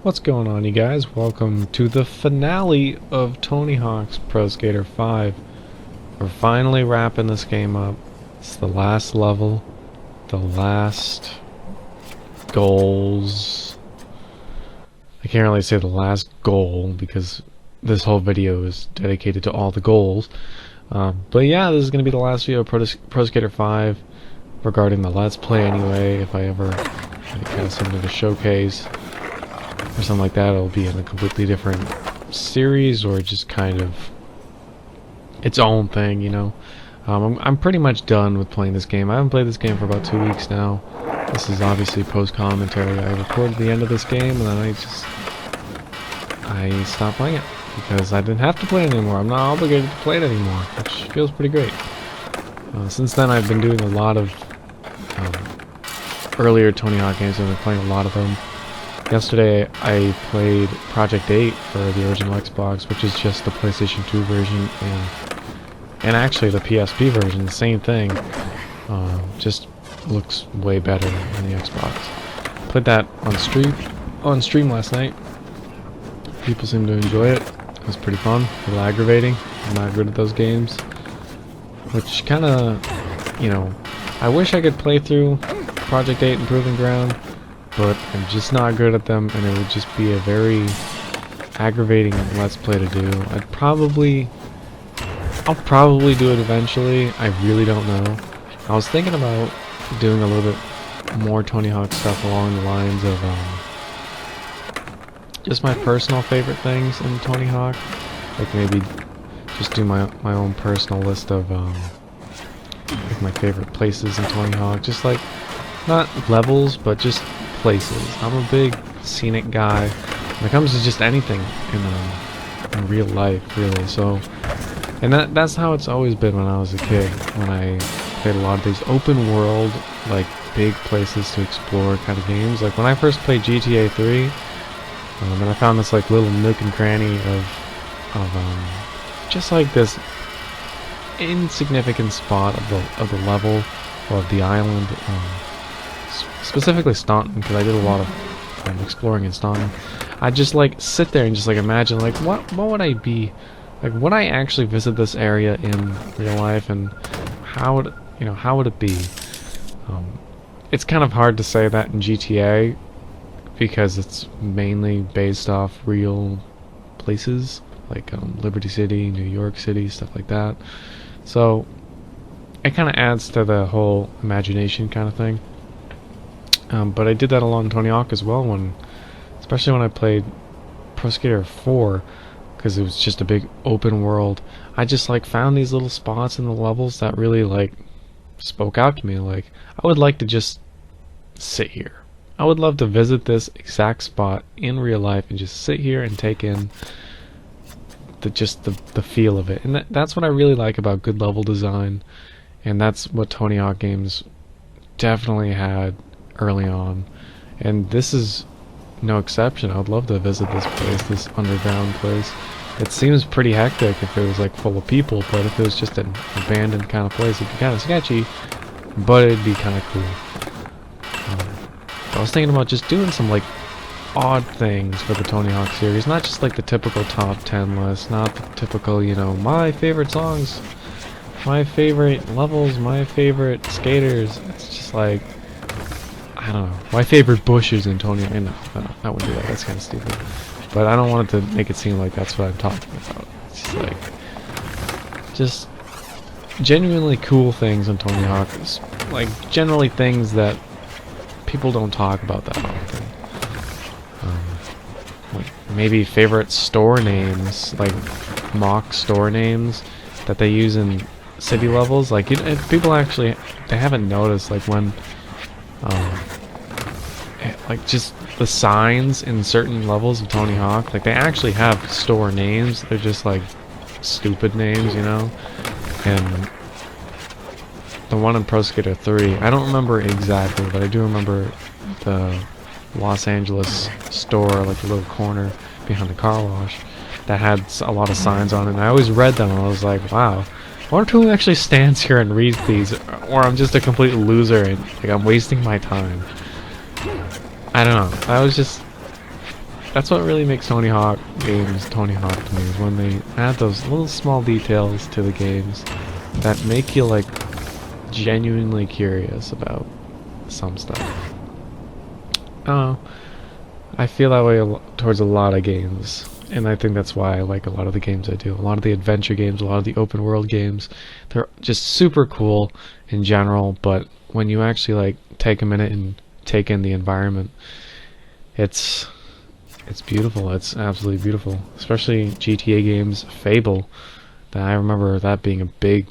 What's going on, you guys? Welcome to the finale of Tony Hawk's Pro Skater 5. We're finally wrapping this game up. It's the last level, the last goals. I can't really say the last goal because this whole video is dedicated to all the goals. But yeah, this is going to be the last video of Pro Skater 5 regarding the Let's Play anyway. If I ever kind of something to showcase or something like that, it'll be in a completely different series or just kind of its own thing, you know. I'm pretty much done with playing this game. I haven't played this game for about 2 weeks now. This is obviously post-commentary. I recorded the end of this game and then I stopped playing it because I didn't have to play it anymore. I'm not obligated to play it anymore, which feels pretty great. Since then I've been doing a lot of earlier Tony Hawk games. I've been playing a lot of them. Yesterday I played Project 8 for the original Xbox, which is just the PlayStation 2 version and actually the PSP version, the same thing. Just looks way better on the Xbox. Played that on stream last night. People seem to enjoy it. It was pretty fun, a little aggravating. I'm not good at those games, which kind of, you know, I wish I could play through Project 8 and Proving Ground, but I'm just not good at them, and it would just be a very aggravating Let's Play to do. I'll probably do it eventually. I really don't know. I was thinking about doing a little bit more Tony Hawk stuff along the lines of just my personal favorite things in Tony Hawk. Like maybe just do my own personal list of like my favorite places in Tony Hawk. Just like, not levels, but just places. I'm a big scenic guy when it comes to just anything in real life, really. So, and that's how it's always been when I was a kid. When I played a lot of these open world, like big places to explore kind of games. Like when I first played GTA 3, and I found this like little nook and cranny of just like this insignificant spot of the level or of the island. Specifically Staunton, because I did a lot of exploring in Staunton. I just like sit there and just like imagine like what would I be like, would I actually visit this area in real life, and how would it be? It's kind of hard to say that in GTA because it's mainly based off real places like Liberty City, New York City, stuff like that. So it kind of adds to the whole imagination kind of thing. But I did that along Tony Hawk as well, especially when I played Pro Skater 4, because it was just a big open world. I just like found these little spots in the levels that really like spoke out to me. Like, I would like to just sit here. I would love to visit this exact spot in real life and just sit here and take in the feel of it. And that's what I really like about good level design, and that's what Tony Hawk games definitely had early on, and this is no exception. I would love to visit this place, this underground place. It seems pretty hectic if it was like full of people, but if it was just an abandoned kind of place, it'd be kind of sketchy, but it'd be kind of cool. I was thinking about just doing some like odd things for the Tony Hawk series, not just like the typical top 10 list, not the typical, you know, my favorite songs, my favorite levels, my favorite skaters. It's just like, I don't know, my favorite bushes in Tony Hawk. No, I wouldn't do that. That's kind of stupid. But I don't want it to make it seem like that's what I'm talking about. It's just like, just genuinely cool things in Tony Hawk. Like, generally things that people don't talk about that often. Like maybe favorite store names, like mock store names that they use in city levels. Like, people actually, they haven't noticed, like when like just the signs in certain levels of Tony Hawk, like they actually have store names. They're just like stupid names, you know. And the one in Pro Skater 3, I don't remember exactly, but I do remember the Los Angeles store, like the little corner behind the car wash, that had a lot of signs on it, and I always read them and I was like, wow, I wonder who actually stands here and reads these, or I'm just a complete loser and like I'm wasting my time. I don't know. I was just that's what really makes Tony Hawk games Tony Hawk to me, is when they add those little small details to the games that make you like genuinely curious about some stuff. I feel that way towards a lot of games, and I think that's why I like a lot of the games I do. A lot of the adventure games, a lot of the open world games, they're just super cool in general, but when you actually like take a minute and take in the environment, it's beautiful. It's absolutely beautiful. Especially GTA games, Fable. That I remember that being a big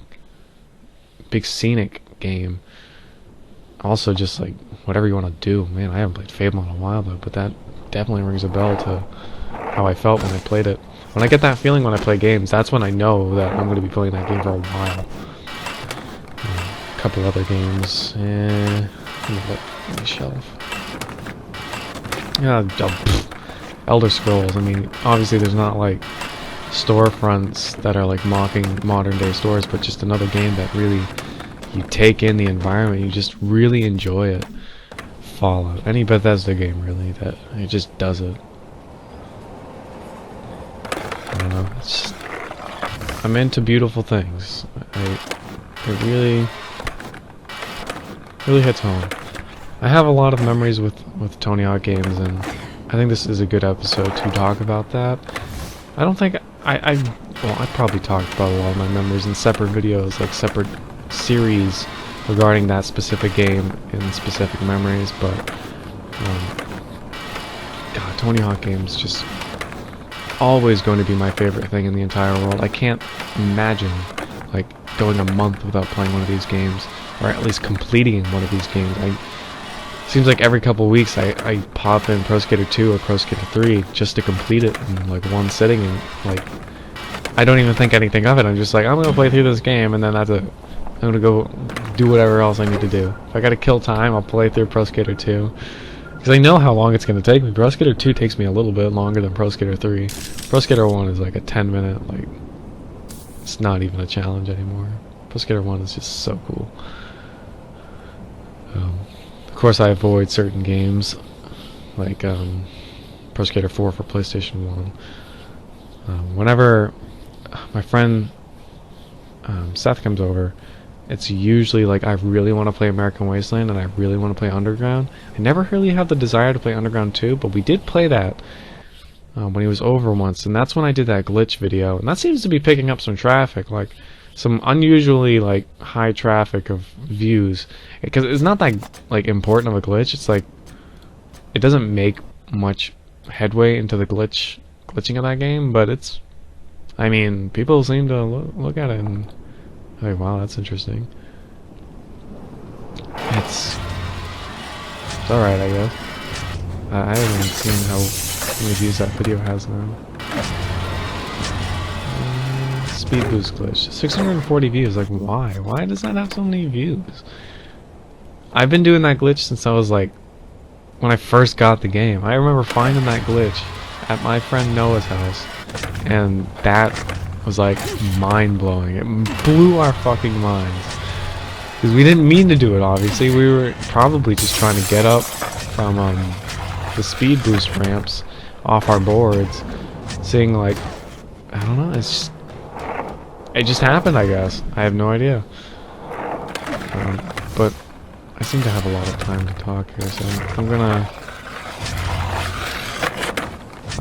scenic game. Also, just like whatever you want to do. Man, I haven't played Fable in a while though, but that definitely rings a bell to how I felt when I played it. When I get that feeling when I play games, that's when I know that I'm going to be playing that game for a while. A couple other games. On the shelf. Yeah, Elder Scrolls. I mean, obviously there's not like storefronts that are like mocking modern day stores, but just another game that really, you take in the environment, you just really enjoy it. Fallout, any Bethesda game really, that it just does it. I don't know, it's just, I'm into beautiful things. It really hits home. I have a lot of memories with Tony Hawk games, and I think this is a good episode to talk about that. I don't think well, I probably talked about a lot of my memories in separate videos, like separate series regarding that specific game and specific memories, but God, Tony Hawk games just always going to be my favorite thing in the entire world. I can't imagine like going a month without playing one of these games, or at least completing one of these games. Seems like every couple of weeks I pop in Pro Skater 2 or Pro Skater 3 just to complete it in like one sitting, and like I don't even think anything of it. I'm just like, I'm gonna play through this game and then that's it. I'm gonna go do whatever else I need to do. If I gotta kill time, I'll play through Pro Skater 2. Because I know how long it's gonna take me. Pro Skater 2 takes me a little bit longer than Pro Skater 3. Pro Skater 1 is like a 10-minute, like, it's not even a challenge anymore. Pro Skater 1 is just so cool. Of course, I avoid certain games, like Pro Skater 4 for PlayStation 1. Whenever my friend Seth comes over, it's usually like I really want to play American Wasteland and I really want to play Underground. I never really had the desire to play Underground 2, but we did play that when he was over once, and that's when I did that glitch video, and that seems to be picking up some traffic, like some unusually like high traffic of views, because it's not that like important of a glitch. It's like it doesn't make much headway into the glitching of that game, but it's, I mean, people seem to look at it and like, wow, that's interesting. It's alright, I guess. I haven't even seen how many views that video has now. Speed boost glitch. 640 views. Like, why? Why does that have so many views? I've been doing that glitch since I was like, when I first got the game. I remember finding that glitch at my friend Noah's house, and that was like mind-blowing. It blew our fucking minds. Because we didn't mean to do it, obviously. We were probably just trying to get up from the speed boost ramps off our boards, seeing like, I don't know, it just happened, I guess. I have no idea. But I seem to have a lot of time to talk here, so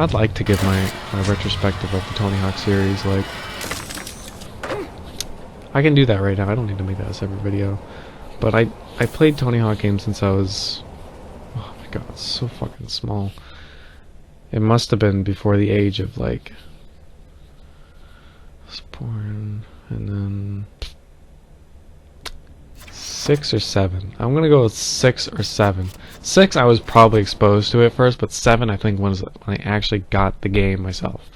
I'd like to give my retrospective of the Tony Hawk series. Like, I can do that right now. I don't need to make that a separate video. But I played Tony Hawk games since I was, oh my god, so fucking small. It must have been before the age of like, I was born, and then 6 or 7. I'm gonna go with 6 or 7. 6, I was probably exposed to it first, but 7, I think, when I actually got the game myself.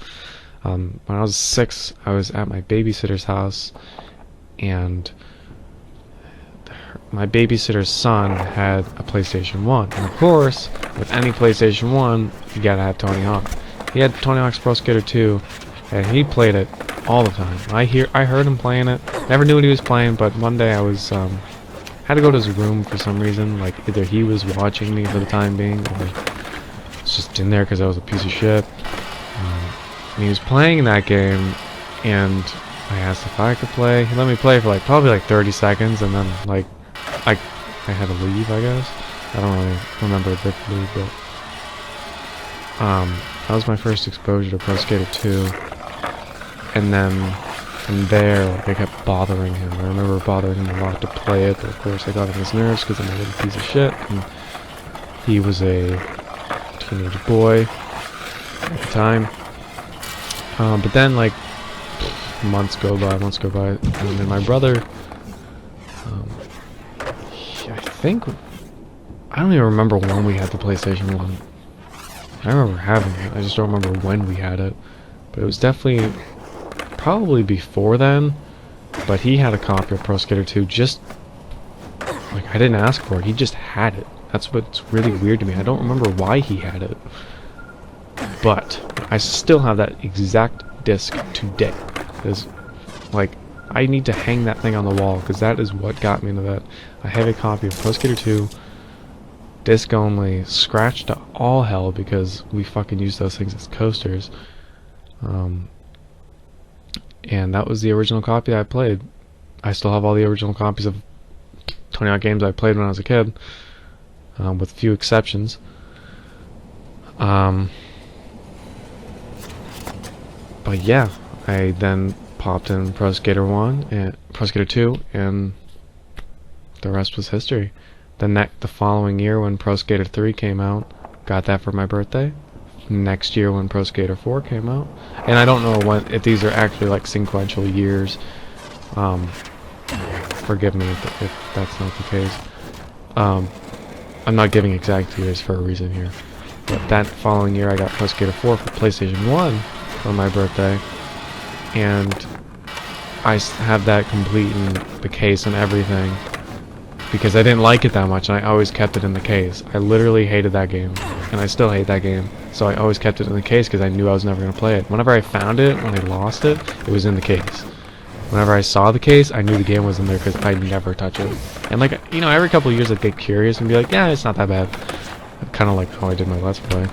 When I was 6, I was at my babysitter's house, and my babysitter's son had a PlayStation 1. And of course, with any PlayStation 1, you gotta have Tony Hawk. He had Tony Hawk's Pro Skater 2, and he played it all the time. I heard him playing it. Never knew what he was playing, but one day I was had to go to his room for some reason. Like, either he was watching me for the time being, or was just in there because I was a piece of shit. And he was playing that game, and I asked if I could play. He let me play for like probably like 30 seconds, and then like I had to leave, I guess. I don't really remember vividly, but that was my first exposure to Pro Skater 2. And then from there, like, I kept bothering him. I remember bothering him a lot to play it, but of course I got on his nerves because I'm a little piece of shit, and he was a teenage boy at the time. But then, like, months go by, and then my brother, I don't even remember when we had the PlayStation 1. I remember having it, I just don't remember when we had it. But it was definitely, probably before then, but he had a copy of Pro Skater 2 just, like, I didn't ask for it, he just had it. That's what's really weird to me. I don't remember why he had it. But I still have that exact disc today. Because, like, I need to hang that thing on the wall, because that is what got me into that. I have a copy of Pro Skater 2, disc only, scratched to all hell, because we fucking use those things as coasters. And that was the original copy I played. I still have all the original copies of 20-odd games I played when I was a kid, with a few exceptions. But yeah, I then popped in Pro Skater 1 and Pro Skater 2, and the rest was history. The following year, when Pro Skater 3 came out, got that for my birthday. Next year, when Pro Skater 4 came out, and I don't know if these are actually like sequential years. Forgive me if that's not the case. I'm not giving exact years for a reason here. But that following year, I got Pro Skater 4 for PlayStation 1 for my birthday, and I have that complete in the case and everything, because I didn't like it that much, and I always kept it in the case. I literally hated that game, and I still hate that game, so I always kept it in the case because I knew I was never going to play it. Whenever I found it, when I lost it, it was in the case. Whenever I saw the case, I knew the game was in there because I'd never touch it. And, like, you know, every couple of years I'd get curious and be like, yeah, it's not that bad. Kind of like how I did my Let's Play.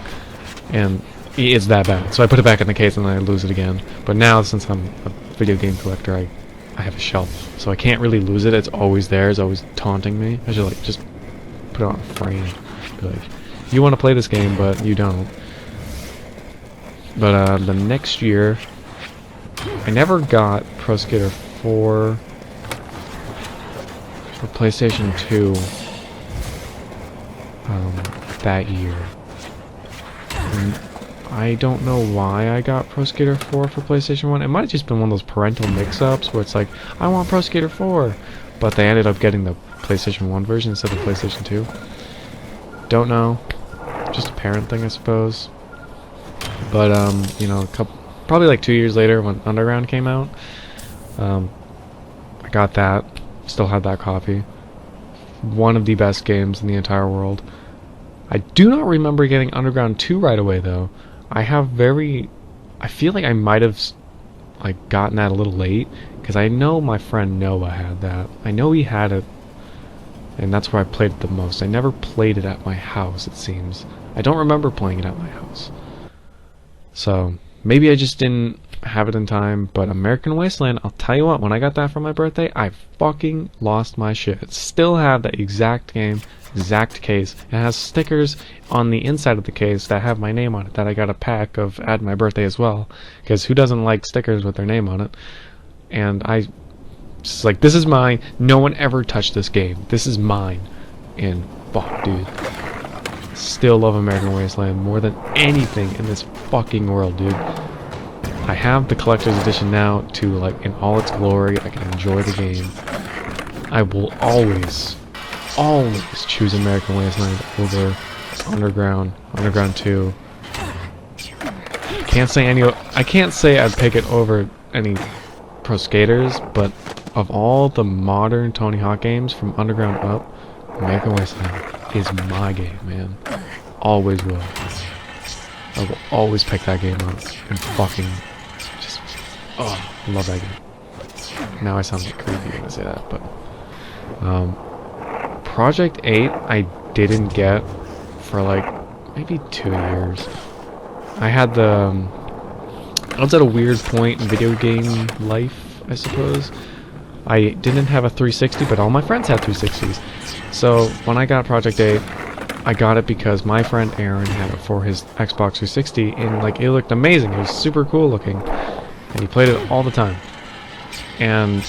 And it's that bad. So I put it back in the case and then I lose it again. But now, since I'm a video game collector, I have a shelf. So I can't really lose it. It's always there. It's always taunting me. I should, like, just put it on a frame. Be like, you want to play this game, but you don't. But the next year, I never got Pro Skater 4 for PlayStation 2 that year. And I don't know why I got Pro Skater 4 for PlayStation 1. It might have just been one of those parental mix-ups where it's like, I want Pro Skater 4, but they ended up getting the PlayStation 1 version instead of PlayStation 2. Don't know. Just a parent thing, I suppose. But, you know, probably like 2 years later when Underground came out, I got that. Still had that copy. One of the best games in the entire world. I do not remember getting Underground 2 right away, though. I feel like I might have, like, gotten that a little late, because I know my friend Noah had that. I know he had it, and that's where I played it the most. I never played it at my house, it seems. I don't remember playing it at my house. So, maybe I just didn't have it in time, but American Wasteland, I'll tell you what, when I got that for my birthday, I fucking lost my shit. Still have that exact game, exact case. It has stickers on the inside of the case that have my name on it, that I got a pack of at my birthday as well, because who doesn't like stickers with their name on it? And I just like, this is mine, no one ever touched this game, this is mine. And fuck, dude, still love American Wasteland more than anything in this fucking world, dude. I have the collector's edition now to, like, in all its glory. I can enjoy the game. I will always choose American Wasteland over Underground 2. I can't say I'd pick it over any Pro Skaters, but of all the modern Tony Hawk games from Underground up, American Wasteland is my game, man. Always will. I will always pick that game up and fucking just, oh, love that game. Now I sound like creepy when I say that, but Project 8 I didn't get for like maybe 2 years. I had the I was at a weird point in video game life, I suppose. I didn't have a 360, but all my friends had 360s. So when I got Project 8, I got it because my friend Aaron had it for his Xbox 360, and like it looked amazing. It was super cool looking, and he played it all the time. And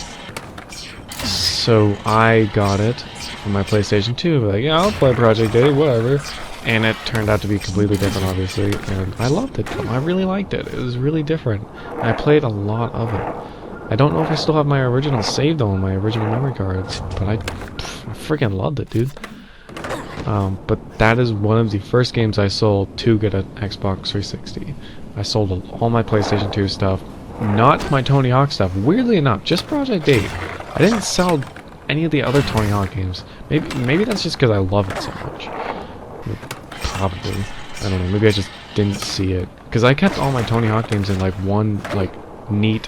so I got it for my PlayStation 2. Like, yeah, I'll play Project 8, whatever. And it turned out to be completely different, obviously. And I loved it. I really liked it. It was really different. And I played a lot of it. I don't know if I still have my original saved on my original memory cards, but I freaking loved it, dude. But that is one of the first games I sold to get an Xbox 360. I sold all my PlayStation 2 stuff, not my Tony Hawk stuff. Weirdly enough, just Project 8. I didn't sell any of the other Tony Hawk games. Maybe that's just because I love it so much. Probably. I don't know. Maybe I just didn't see it. Because I kept all my Tony Hawk games in like one like neat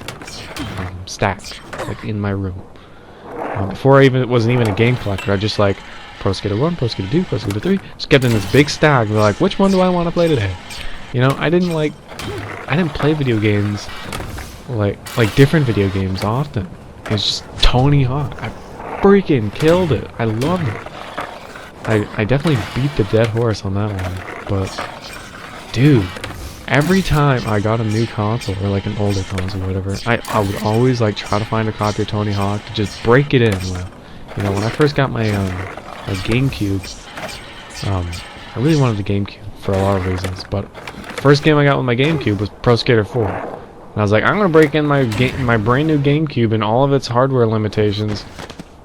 stack, like in my room. Before it wasn't even a game collector. I just like Pro Skater 1, Pro Skater 2, Pro Skater 3. Just kept in this big stack. They're like, which one do I want to play today? You know, I didn't play video games like different video games often. It's just Tony Hawk. I freaking killed it. I loved it. I definitely beat the dead horse on that one. But dude, every time I got a new console or like an older console or whatever, I would always like try to find a copy of Tony Hawk to just break it in with. You know, when I first got my my GameCube, I really wanted the GameCube for a lot of reasons, but first game I got with my GameCube was Pro Skater 4. And I was like, I'm gonna break in my brand new GameCube and all of its hardware limitations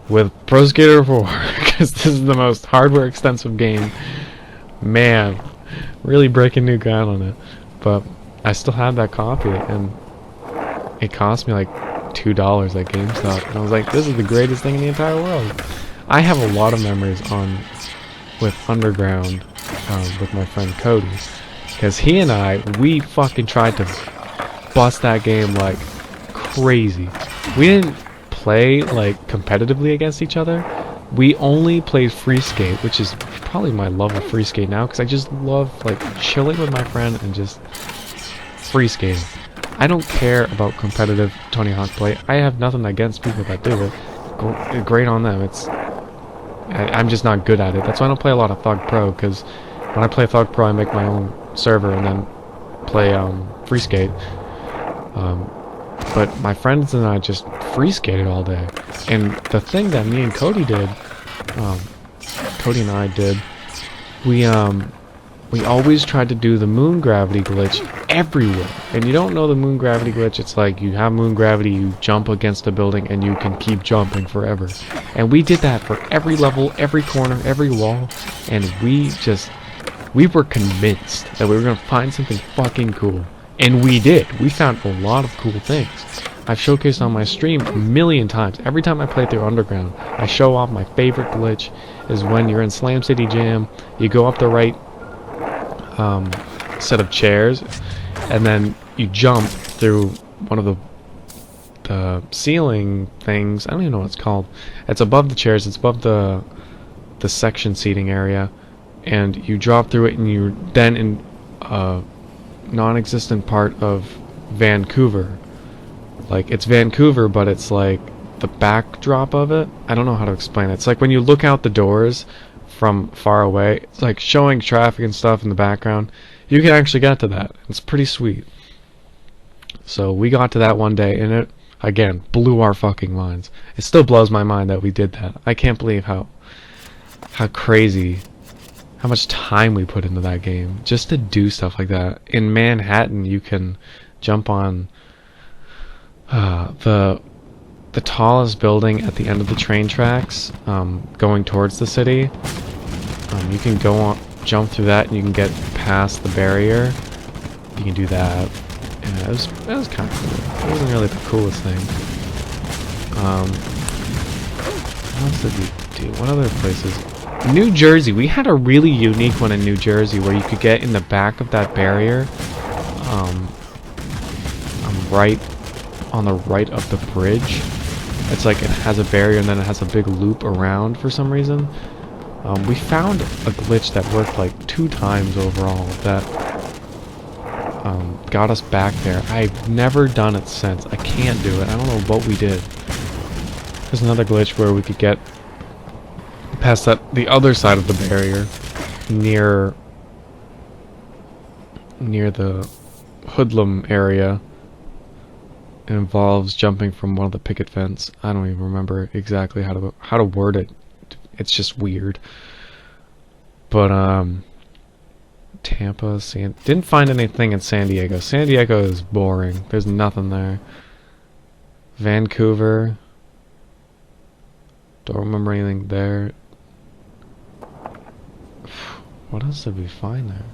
with Pro Skater 4, because this is the most hardware extensive game. Man, really breaking new ground on it. But I still had that copy, and it cost me like $2 at GameStop, and I was like, this is the greatest thing in the entire world. I have a lot of memories with Underground with my friend Cody, because he and we fucking tried to bust that game like crazy. We didn't play like competitively against each other. We only played free skate, which is probably my love of free skate now, because I just love like chilling with my friend and just free skating. I don't care about competitive Tony Hawk play. I have nothing against people that do it. Great on them. I'm just not good at it. That's why I don't play a lot of Thug Pro, because when I play Thug Pro I make my own server and then play free skate. But my friends and I just free skated all day. And the thing that me and Cody did, Cody and I did, we always tried to do the moon gravity glitch everywhere. And you don't know the moon gravity glitch, it's like you have moon gravity, you jump against a building, and you can keep jumping forever. And we did that for every level, every corner, every wall, and we were convinced that we were going to find something fucking cool. And we did. We found a lot of cool things. I've showcased on my stream a million times. Every time I play through Underground, I show off my favorite glitch is when you're in Slam City Jam, you go up the right set of chairs, and then you jump through one of the ceiling things. I don't even know what it's called. It's above the chairs. It's above the section seating area, and you drop through it, and you're then in non-existent part of Vancouver. Like, it's Vancouver, but it's like the backdrop of it. I don't know how to explain it. It's like when you look out the doors from far away, it's like showing traffic and stuff in the background. You can actually get to that. It's pretty sweet. So we got to that one day, and it again blew our fucking minds. It still blows my mind that we did that. I can't believe how crazy, how much time we put into that game just to do stuff like that. In Manhattan, you can jump on the tallest building at the end of the train tracks, going towards the city. You can jump through that, and you can get past the barrier. You can do that. Yeah, it was kind of cool. It wasn't really the coolest thing. What else did we do? What other places? New Jersey. We had a really unique one in New Jersey where you could get in the back of that barrier. Right on the right of the bridge. It's like it has a barrier and then it has a big loop around for some reason. We found a glitch that worked like 2 times overall that got us back there. I've never done it since. I can't do it. I don't know what we did. There's another glitch where we could get past the other side of the barrier near the hoodlum area. It involves jumping from one of the picket fence. I don't even remember exactly how to word it. It's just weird. But Tampa, didn't find anything in San Diego. San Diego is boring. There's nothing there. Vancouver. Don't remember anything there. What else did we find there?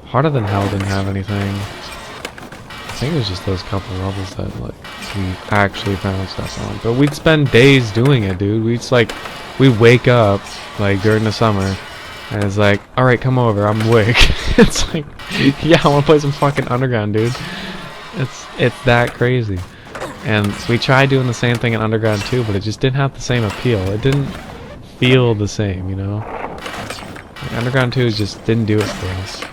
Harder Than Hell didn't have anything. I think it was just those couple levels that like we actually found stuff on. But we'd spend days doing it, dude. We'd wake up like during the summer and it's like, alright, come over, I'm awake. It's like, yeah, I wanna play some fucking Underground, dude. It's that crazy. And we tried doing the same thing in Underground too, but it just didn't have the same appeal. It didn't feel the same, you know? Like, Underground 2 just didn't do it for us.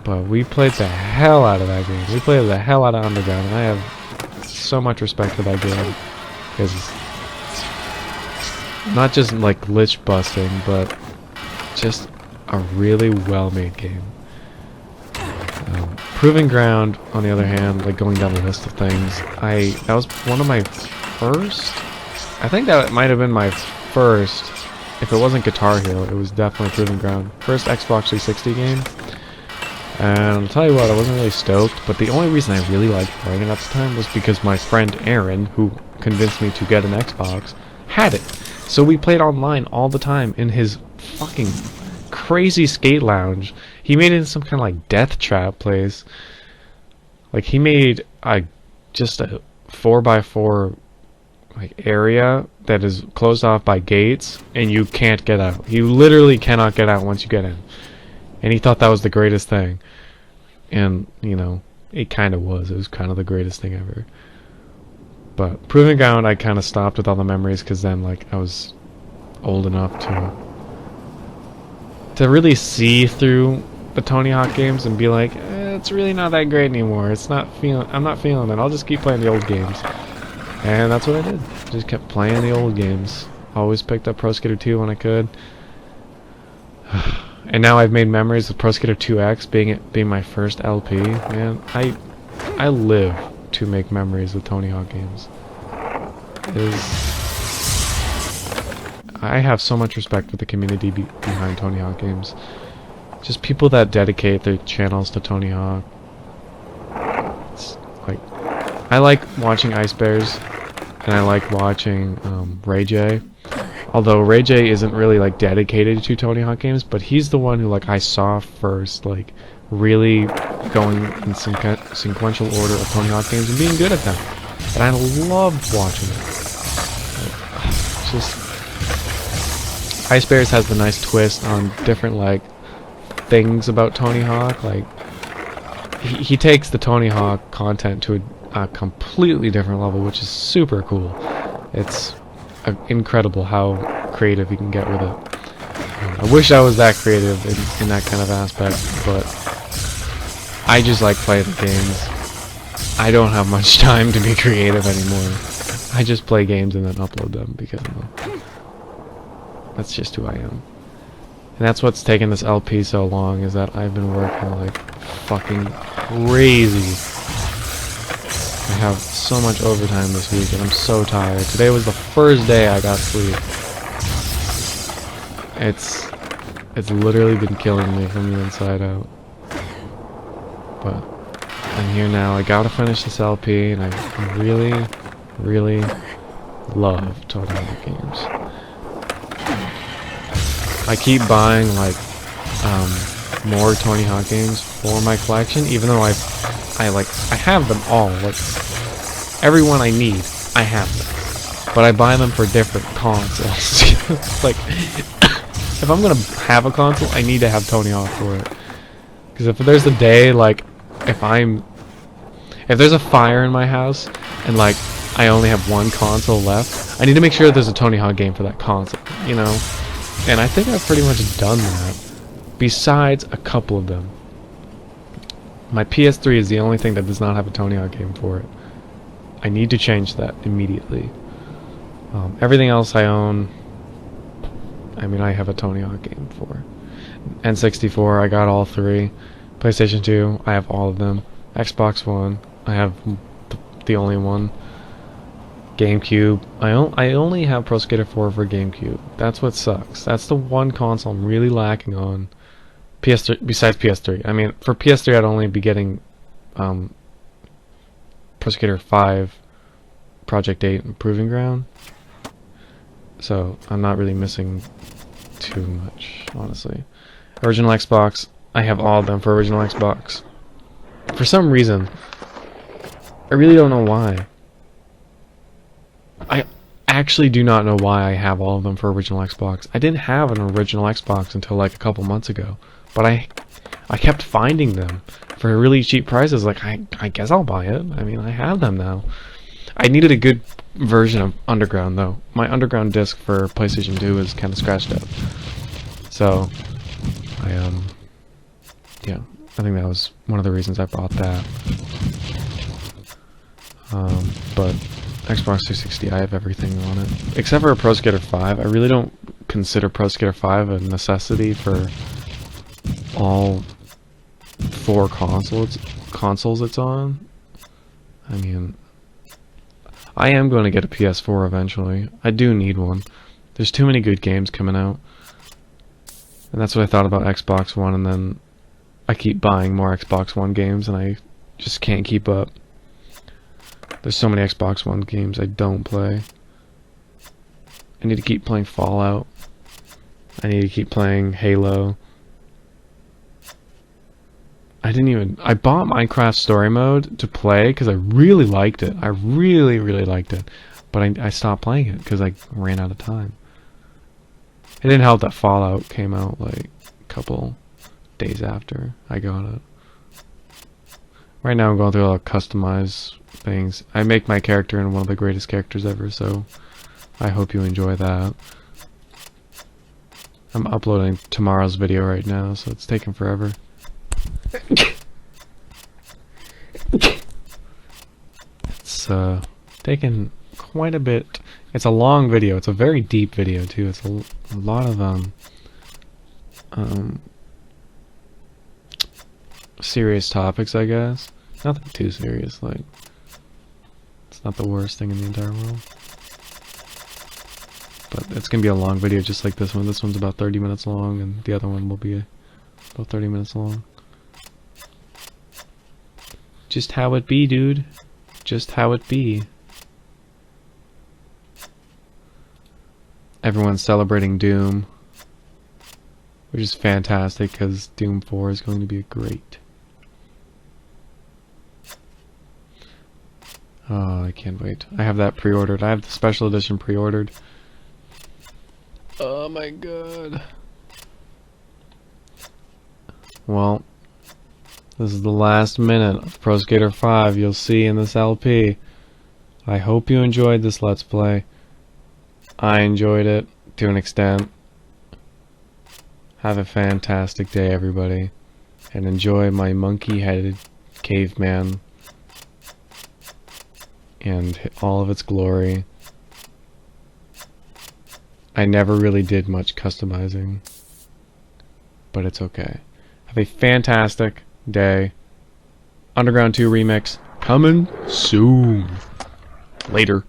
But we played the hell out of that game. We played the hell out of Underground, and I have so much respect for that game. Because not just like glitch busting, but just a really well-made game. Proving Ground, on the other hand, like going down the list of things, that was one of my first. I think that might have been my first. If it wasn't Guitar Hero, it was definitely Proving Ground. First Xbox 360 game. And I'll tell you what, I wasn't really stoked, but the only reason I really liked playing it at the time was because my friend Aaron, who convinced me to get an Xbox, had it. So we played online all the time in his fucking crazy skate lounge. He made it in some kind of like death trap place. Like he made just a 4x4 like area that is closed off by gates, and you can't get out. You literally cannot get out once you get in. And he thought that was the greatest thing. And, you know, it kind of was. It was kind of the greatest thing ever. But Proving Ground, I kind of stopped with all the memories because then, like, I was old enough to really see through the Tony Hawk games and be like, it's really not that great anymore. I'm not feeling it. I'll just keep playing the old games. And that's what I did. Just kept playing the old games. Always picked up Pro Skater 2 when I could. And now I've made memories of Pro Skater 2X being my first LP. Man, I live to make memories with Tony Hawk games. I have so much respect for the community behind Tony Hawk games. Just people that dedicate their channels to Tony Hawk. It's like, I like watching Ice Bears, and I like watching Ray J. Although Ray J isn't really like dedicated to Tony Hawk games, but he's the one who like I saw first, like really going in some sequential order of Tony Hawk games and being good at them. And I loved watching it. Just Ice Bears has the nice twist on different like things about Tony Hawk. Like he takes the Tony Hawk content to a completely different level, which is super cool. It's incredible how creative you can get with it. I wish I was that creative in that kind of aspect, but I just like playing the games. I don't have much time to be creative anymore. I just play games and then upload them because that's just who I am. And that's what's taken this LP so long, is that I've been working like fucking crazy. I have so much overtime this week and I'm so tired. Today was the first day I got sleep. It's literally been killing me from the inside out. But I'm here now. I gotta finish this LP, and I really, really love Tony Hawk games. I keep buying like more Tony Hawk games for my collection, even though I have them all. Like every one I need, I have them. But I buy them for different consoles. Like if I'm gonna have a console, I need to have Tony Hawk for it. Because if there's a day, like if there's a fire in my house and like I only have one console left, I need to make sure there's a Tony Hawk game for that console, you know? And I think I've pretty much done that, besides a couple of them. My PS3 is the only thing that does not have a Tony Hawk game for it. I need to change that immediately. Everything else I own, I mean, I have a Tony Hawk game for. N64, I got all 3. PlayStation 2, I have all of them. Xbox One, I have the only one. GameCube, I only have Pro Skater 4 for GameCube. That's what sucks. That's the one console I'm really lacking on. PS3, besides PS3. I mean, for PS3 I'd only be getting Pro Skater 5, Project 8, and Proving Ground. So I'm not really missing too much, honestly. Original Xbox, I have all of them for original Xbox. For some reason, I really don't know why. I actually do not know why I have all of them for original Xbox. I didn't have an original Xbox until like a couple months ago, but I kept finding them for really cheap prices. Like, I guess I'll buy it. I mean, I have them now. I needed a good version of Underground, though. My Underground disc for PlayStation 2 is kind of scratched up. So, yeah, I think that was one of the reasons I bought that. But Xbox 360, I have everything on it. Except for Pro Skater 5. I really don't consider Pro Skater 5 a necessity for all 4 consoles it's on. I mean, I am going to get a PS4 eventually. I do need one. There's too many good games coming out. And that's what I thought about Xbox One, and then I keep buying more Xbox One games and I just can't keep up. There's so many Xbox One games I don't play. I need to keep playing Fallout. I need to keep playing Halo. I bought Minecraft Story Mode to play because I really liked it. I really, really liked it. But I stopped playing it because I ran out of time. It didn't help that Fallout came out like a couple days after I got it. Right now I'm going through a lot of customized things. I make my character in one of the greatest characters ever, so I hope you enjoy that. I'm uploading tomorrow's video right now, so it's taking forever. It's taken quite a bit. It's a long video. It's a very deep video too. It's a lot of serious topics, I guess. Nothing too serious. Like, it's not the worst thing in the entire world. But it's gonna be a long video, just like this one. This one's about 30 minutes long, and the other one will be about 30 minutes long. Just how it be, dude. Just how it be. Everyone's celebrating Doom, which is fantastic because Doom 4 is going to be great. Oh, I can't wait. I have that pre-ordered. I have the special edition pre-ordered. Oh my god. Well, this is the last minute of Pro Skater 5 you'll see in this LP. I hope you enjoyed this Let's Play. I enjoyed it to an extent. Have a fantastic day, everybody. And enjoy my monkey-headed caveman and all of its glory. I never really did much customizing, but it's okay. Have a fantastic day. Underground 2 remix coming soon. Later.